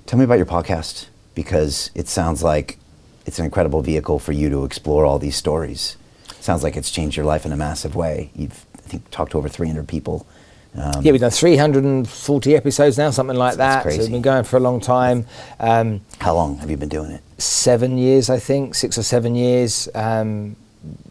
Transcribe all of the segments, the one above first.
Tell me about your podcast, because it sounds like it's an incredible vehicle for you to explore all these stories. It sounds like it's changed your life in a massive way. You've, I think, talked to over 300 people. Yeah, we've done 340 episodes now, something like that. Crazy. So we've been going for a long time. How long have you been doing it? 7 years, I think, 6 or 7 years. I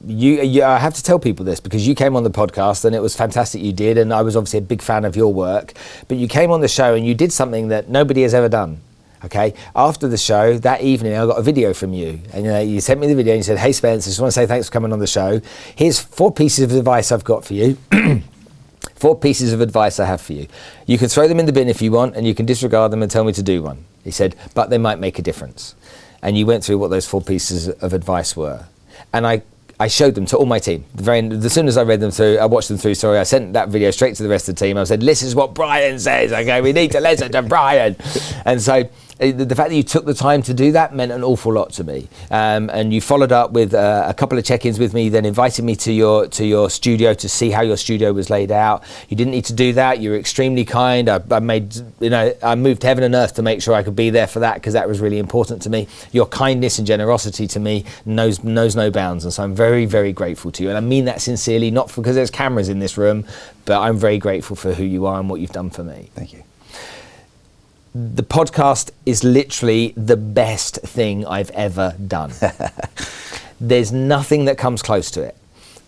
have to tell people this because you came on the podcast and it was fantastic you did, and I was obviously a big fan of your work, but you came on the show and you did something that nobody has ever done. Okay, after the show that evening I got a video from you, and you sent me the video and you said, "Hey Spence, I just want to say thanks for coming on the show. Here's 4 pieces of advice I've got for you." 4 pieces of advice I have for you. You can throw them in the bin if you want, and you can disregard them and tell me to do one. He said, but they might make a difference. And you went through what those 4 pieces of advice were. And I showed them to all my team. As soon as I read them through, I watched them through, I sent that video straight to the rest of the team. I said, this is what Brian says, okay, we need to listen to Brian. And so the fact that you took the time to do that meant an awful lot to me. And you followed up with a couple of check-ins with me, then invited me to your studio to see how your studio was laid out. You didn't need to do that. You were extremely kind. I moved heaven and earth to make sure I could be there for that, because that was really important to me. Your kindness and generosity to me knows no bounds. And so I'm very, very grateful to you. And I mean that sincerely, not because there's cameras in this room, but I'm very grateful for who you are and what you've done for me. Thank you. The podcast is literally the best thing I've ever done. There's nothing that comes close to it.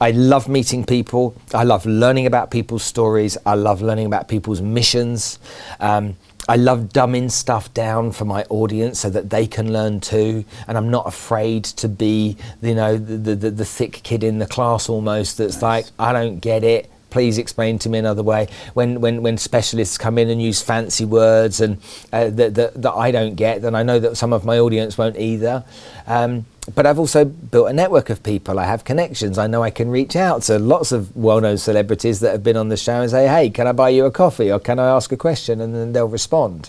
I love meeting people. I love learning about people's stories. I love learning about people's missions. I love dumbing stuff down for my audience so that they can learn too. And I'm not afraid to be, the thick kid in the class almost that's nice. Like, I don't get it. Please explain to me another way. When specialists come in and use fancy words and that I don't get, then I know that some of my audience won't either. But I've also built a network of people. I have connections. I know I can reach out to lots of well-known celebrities that have been on the show and say, hey, can I buy you a coffee, or can I ask a question? And then they'll respond.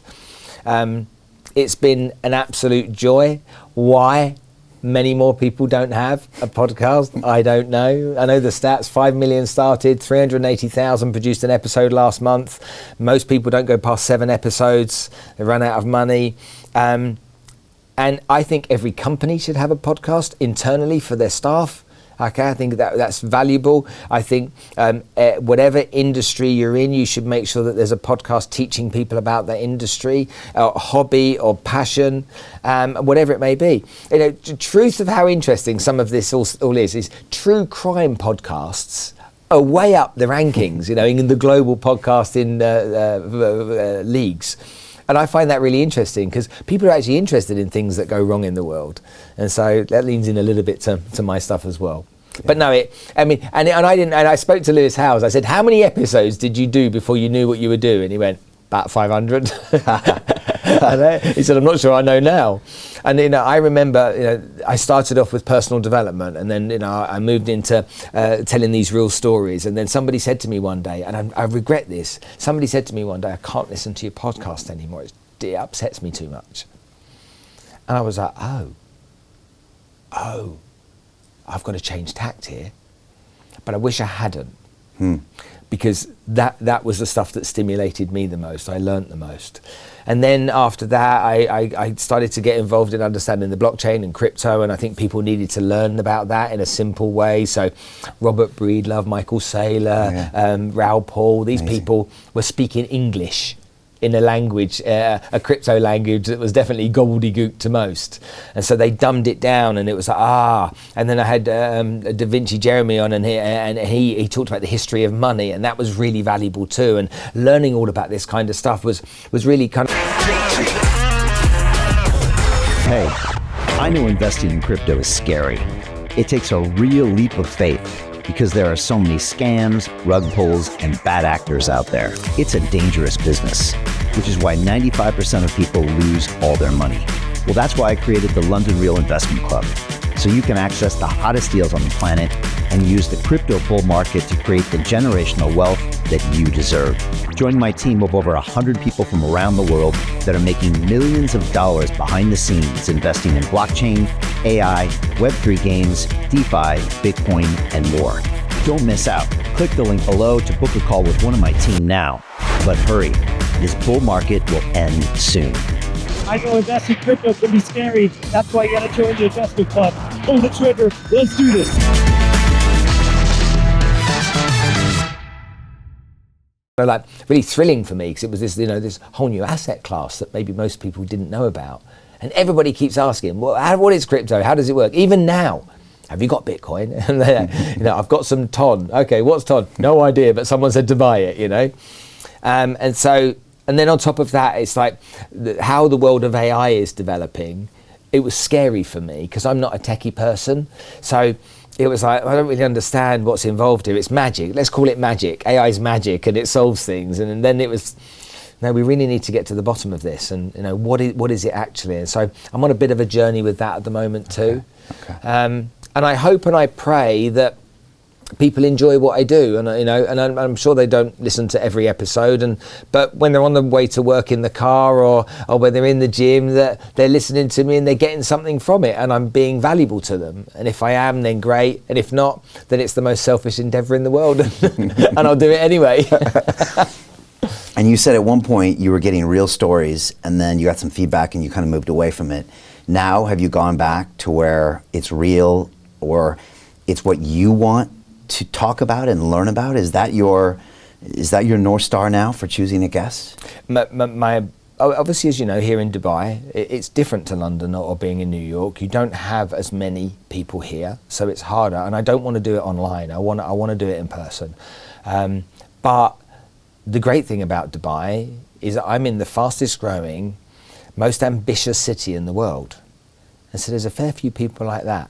It's been an absolute joy. Why many more people don't have a podcast, I don't know. I know the stats, 5 million started, 380,000 produced an episode last month. Most people don't go past 7 episodes. They run out of money. And I think every company should have a podcast internally for their staff. Okay, I think that's valuable. I think whatever industry you're in, you should make sure that there's a podcast teaching people about that industry, or hobby or passion, whatever it may be. The truth of how interesting some of this all is true crime podcasts are way up the rankings, in the global podcasting leagues. And I find that really interesting, because people are actually interested in things that go wrong in the world. And so that leans in a little bit to my stuff as well. Yeah. But no, I spoke to Lewis Howes. I said, how many episodes did you do before you knew what you were doing? And he went, about 500. He said, I'm not sure I know now. And I remember, I started off with personal development, and then I moved into telling these real stories. And then somebody said to me one day, and I regret this, somebody said to me one day, I can't listen to your podcast anymore. It upsets me too much. And I was like, oh, I've got to change tact here. But I wish I hadn't. Because that was the stuff that stimulated me the most. I learnt the most. And then after that, I started to get involved in understanding the blockchain and crypto, and I think people needed to learn about that in a simple way. So Robert Breedlove, Michael Saylor, Raoul Paul, these Amazing. People were speaking English in a language, a crypto language that was definitely gobbledygook to most. And so they dumbed it down, and it was like, And then I had Da Vinci Jeremy on, and he talked about the history of money, and that was really valuable too. And learning all about this kind of stuff was really kind of... Hey, I know investing in crypto is scary. It takes a real leap of faith, because there are so many scams, rug pulls, and bad actors out there. It's a dangerous business, which is why 95% of people lose all their money. Well, that's why I created the London Real Investment Club, so you can access the hottest deals on the planet and use the crypto bull market to create the generational wealth that you deserve. Join my team of over 100 people from around the world that are making millions of dollars behind the scenes investing in blockchain, AI, Web3 games, DeFi, Bitcoin, and more. Don't miss out. Click the link below to book a call with one of my team now. But hurry, this bull market will end soon. I know investing in crypto can be scary. That's why you gotta join the investment club. Pull the trigger. Let's do this. Like really thrilling for me because it was this, this whole new asset class that maybe most people didn't know about. And everybody keeps asking, well, what is crypto? How does it work? Even now, have you got Bitcoin? And I've got some TON. Okay, what's TON? No idea, but someone said to buy it, And then on top of that, it's like how the world of AI is developing. It was scary for me because I'm not a techie person. So it was like, I don't really understand what's involved here. It's magic. Let's call it magic. AI is magic and it solves things. And then it was, no, we really need to get to the bottom of this. And what is it actually? And so I'm on a bit of a journey with that at the moment too. Okay. And I hope and I pray that people enjoy what I do, and I'm sure they don't listen to every episode, but when they're on the way to work in the car or when they're in the gym, that they're listening to me and they're getting something from it, and I'm being valuable to them. And if I am, then great, and if not, then it's the most selfish endeavor in the world, and I'll do it anyway. And you said at one point you were getting real stories, and then you got some feedback and you kind of moved away from it. Now, have you gone back to where it's real, or it's what you want to talk about and learn about? Is that your North Star now for choosing a guest? Obviously, as you know, here in Dubai, it's different to London or being in New York. You don't have as many people here, so it's harder. And I don't want to do it online. I want to do it in person. But the great thing about Dubai is that I'm in the fastest growing, most ambitious city in the world. And so there's a fair few people like that.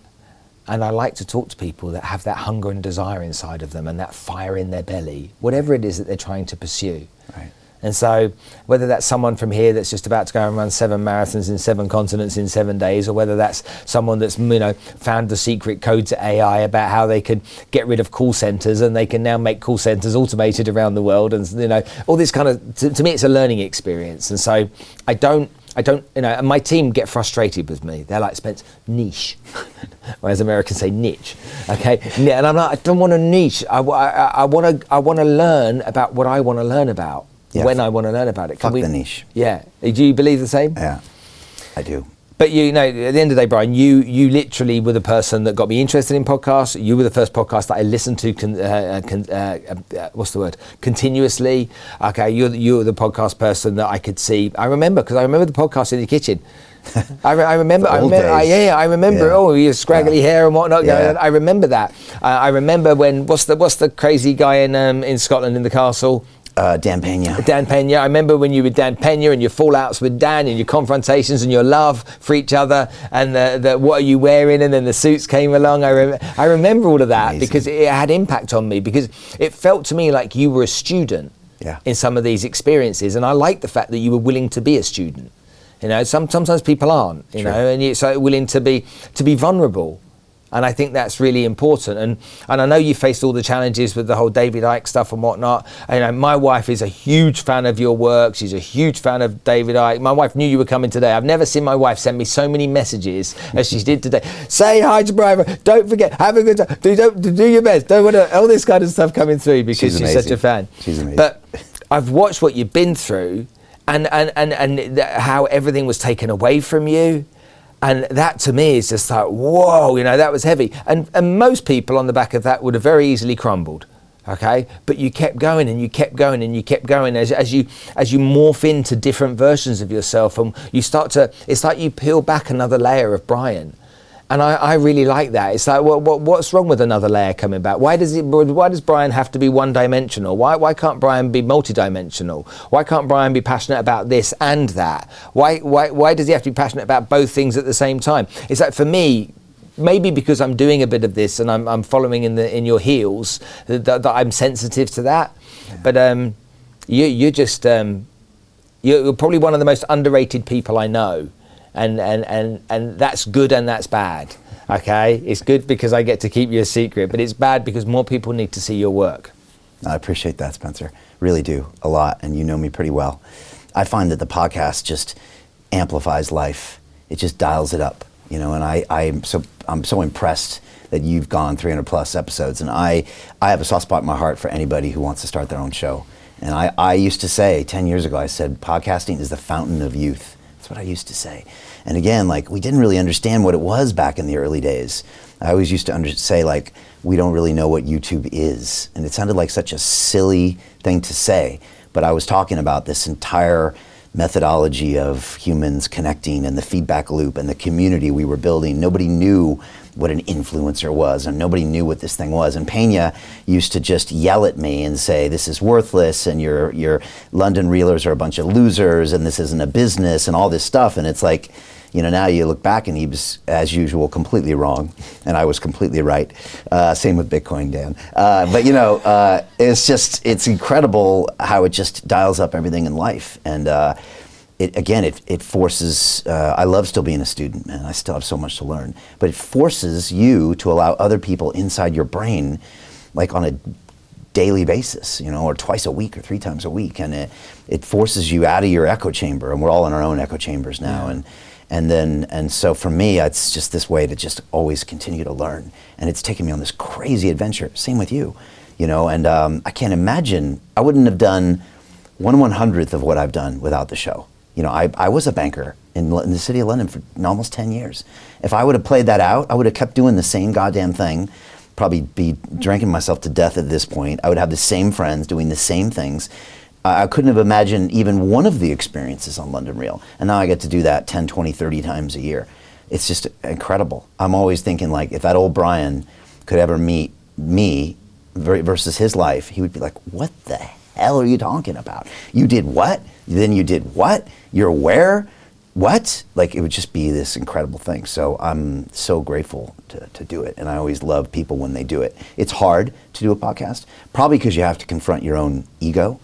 And I like to talk to people that have that hunger and desire inside of them and that fire in their belly, whatever it is that they're trying to pursue. Right. And so whether that's someone from here that's just about to go and run 7 marathons in 7 continents in 7 days, or whether that's someone that's found the secret code to AI about how they could get rid of call centers and they can now make call centers automated around the world, and all this kind of, to me it's a learning experience. And so I don't, and my team get frustrated with me. They're like, Spence, niche. Whereas Americans say niche, okay? And I'm like, I don't want a niche. I want to learn about what I want to learn about, when I want to learn about it. Fuck the niche. Yeah. Do you believe the same? Yeah, I do. But at the end of the day, Brian, you literally were the person that got me interested in podcasts. You were the first podcast that I listened to, continuously. Okay, you're the podcast person that I could see. I remember the podcast in the kitchen. I remember. I remember. Yeah. Oh, your scraggly hair and whatnot. Yeah. I remember that. I remember when what's the crazy guy in Scotland in the castle? Dan Pena. Dan Pena. I remember when you were Dan Pena and your fallouts with Dan and your confrontations and your love for each other and the what are you wearing, and then the suits came along. I remember all of that. Amazing. Because it had impact on me, because it felt to me like you were a student in some of these experiences, and I like the fact that you were willing to be a student. Sometimes people aren't, and you're so willing to be vulnerable. And I think that's really important. And I know you faced all the challenges with the whole David Icke stuff and whatnot. My wife is a huge fan of your work. She's a huge fan of David Icke. My wife knew you were coming today. I've never seen my wife send me so many messages as she did today. Say hi to Brian. Don't forget, have a good time. Do your best. Don't want to, all this kind of stuff coming through because she's such a fan. She's amazing. But I've watched what you've been through and how everything was taken away from you. And that to me is just like, whoa, that was heavy. And most people on the back of that would have very easily crumbled, okay? But you kept going and you kept going and you kept going as you morph into different versions of yourself, and you start to, it's like you peel back another layer of Brian. And I really like that. It's like, what's wrong with another layer coming back? Why does Brian have to be one-dimensional? Why can't Brian be multi-dimensional? Why can't Brian be passionate about this and that? Why does he have to be passionate about both things at the same time? It's like, for me, maybe because I'm doing a bit of this and I'm following in your heels, that I'm sensitive to that. Yeah. But you're probably one of the most underrated people I know. And that's good and that's bad, okay? It's good because I get to keep you a secret, but it's bad because more people need to see your work. I appreciate that, Spencer. Really do, a lot, and you know me pretty well. I find that the podcast just amplifies life. It just dials it up, and I'm so impressed that you've gone 300 plus episodes, and I have a soft spot in my heart for anybody who wants to start their own show. And I used to say 10 years ago, I said, podcasting is the fountain of youth. That's That's what I used to say. And again, like, we didn't really understand what it was back in the early days. I always used to say, like, we don't really know what YouTube is. And it sounded like such a silly thing to say. But I was talking about this entire methodology of humans connecting and the feedback loop and the community we were building. Nobody knew what an influencer was, and nobody knew what this thing was. And Pena used to just yell at me and say, this is worthless, and your London reelers are a bunch of losers, and this isn't a business, and all this stuff. And it's like, you know, now you look back and he was, as usual, completely wrong, and I was completely right. Same with Bitcoin, Dan. But you know, it's incredible how it just dials up everything in life. And it forces, I love still being a student, man. I still have so much to learn. But it forces you to allow other people inside your brain, like on a daily basis, you know, or twice a week or 3 times a week. And it forces you out of your echo chamber, and we're all in our own echo chambers now. Yeah. And so for me, it's just this way to just always continue to learn. And it's taken me on this crazy adventure. Same with you, you know, and I can't imagine, I wouldn't have done 1/100th of what I've done without the show. You know, I was a banker in the city of London for almost 10 years. If I would have played that out, I would have kept doing the same goddamn thing, probably be drinking myself to death at this point. I would have the same friends doing the same things. I couldn't have imagined even one of the experiences on London Real. And now I get to do that 10, 20, 30 times a year. It's just incredible. I'm always thinking, like, if that old Brian could ever meet me versus his life, he would be like, what the hell are you talking about? You did what? Then you did what? You're where? What? Like, it would just be this incredible thing. So I'm so grateful to do it. And I always love people when they do it. It's hard to do a podcast, probably because you have to confront your own ego.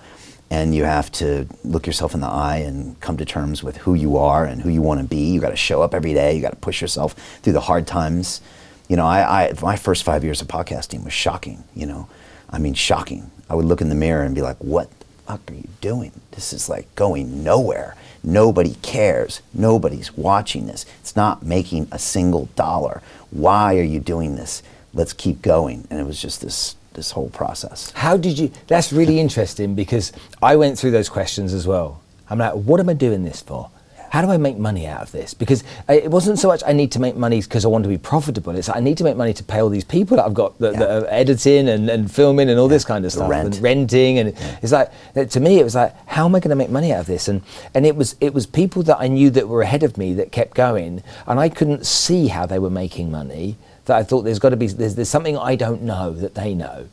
And you have to look yourself in the eye and come to terms with who you are and who you want to be. You got to show up every day. You got to push yourself through the hard times. You know, my first 5 years of podcasting was shocking. You know, I mean, shocking. I would look in the mirror and be like, "What the fuck are you doing? This is like going nowhere. Nobody cares. Nobody's watching this. It's not making a single dollar. Why are you doing this? Let's keep going." And it was just this whole process. How did you, that's really interesting, because I went through those questions as well. I'm like, what am I doing this for? How do I make money out of this? Because it wasn't so much I need to make money because I want to be profitable. It's like I need to make money to pay all these people that I've got that are editing and filming and all this kind of stuff, and renting. And it's like, to me, it was like, how am I going to make money out of this? And it was people that I knew that were ahead of me that kept going, and I couldn't see how they were making money. That I thought there's got to be, there's something I don't know that they know.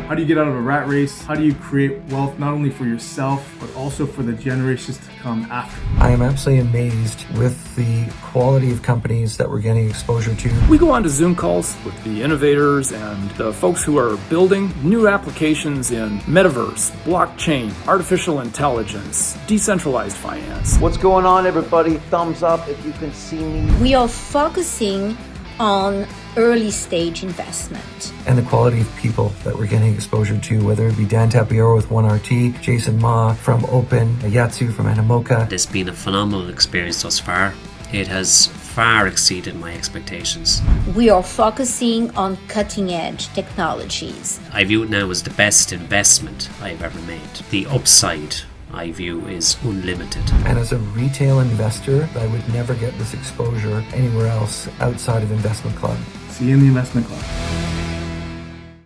How do you get out of a rat race? How do you create wealth not only for yourself, but also for the generations to come after? I am absolutely amazed with the quality of companies that we're getting exposure to. We go on to Zoom calls with the innovators and the folks who are building new applications in metaverse, blockchain, artificial intelligence, decentralized finance. What's going on, everybody? Thumbs up if you can see me. We are focusing on early stage investment. And the quality of people that we're getting exposure to, whether it be Dan Tapiero with 1RT, Jason Ma from Open, Yatsu from Animoca. It's been a phenomenal experience thus far. It has far exceeded my expectations. We are focusing on cutting edge technologies. I view it now as the best investment I've ever made. The upside, I view, is unlimited. And as a retail investor, I would never get this exposure anywhere else outside of Investment Club. See you in the Investment Club.